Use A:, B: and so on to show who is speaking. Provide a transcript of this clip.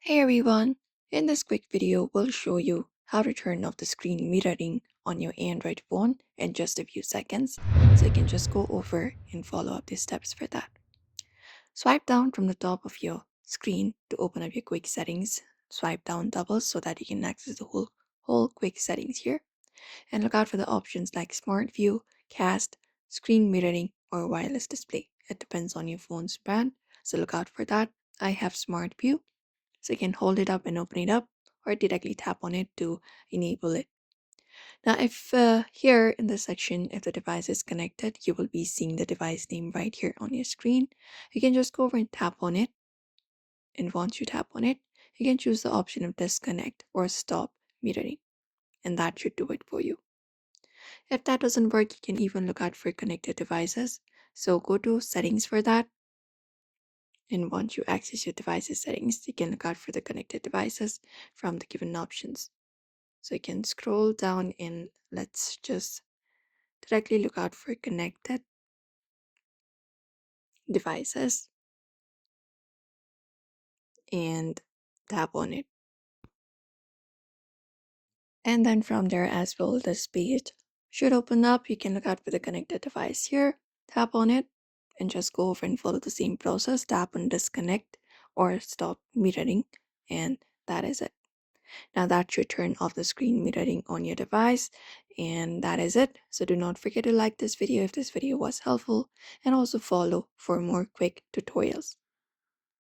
A: Hey everyone! In this quick video, we'll show you how to turn off the screen mirroring on your Android phone in just a few seconds. So you can just go over and follow up the steps for that. Swipe down from the top of your screen to open up your quick settings. Swipe down double so that you can access the whole quick settings here. And look out for the options like Smart View, Cast, Screen Mirroring, or Wireless Display. It depends on your phone's brand, so look out for that. I have Smart View, so you can hold it up and open it up or directly tap on it to enable it. Now, if here in this section, if the device is connected, you will be seeing the device name right here on your screen. You can just go over and tap on it. And once you tap on it, you can choose the option of disconnect or stop mirroring. And that should do it for you. If that doesn't work, you can even look out for connected devices. So go to settings for that. And once you access your device's settings, you can look out for the connected devices from the given options. So you can scroll down and let's just directly look out for connected devices and tap on it. And then from there as well, this page should open up. You can look out for the connected device here, tap on it, and just go over and follow the same process. Tap on disconnect or stop mirroring, and that is it. Now that should turn off the screen mirroring on your device, and that is it. So do not forget to like this video if this video was helpful, and also follow for more quick tutorials.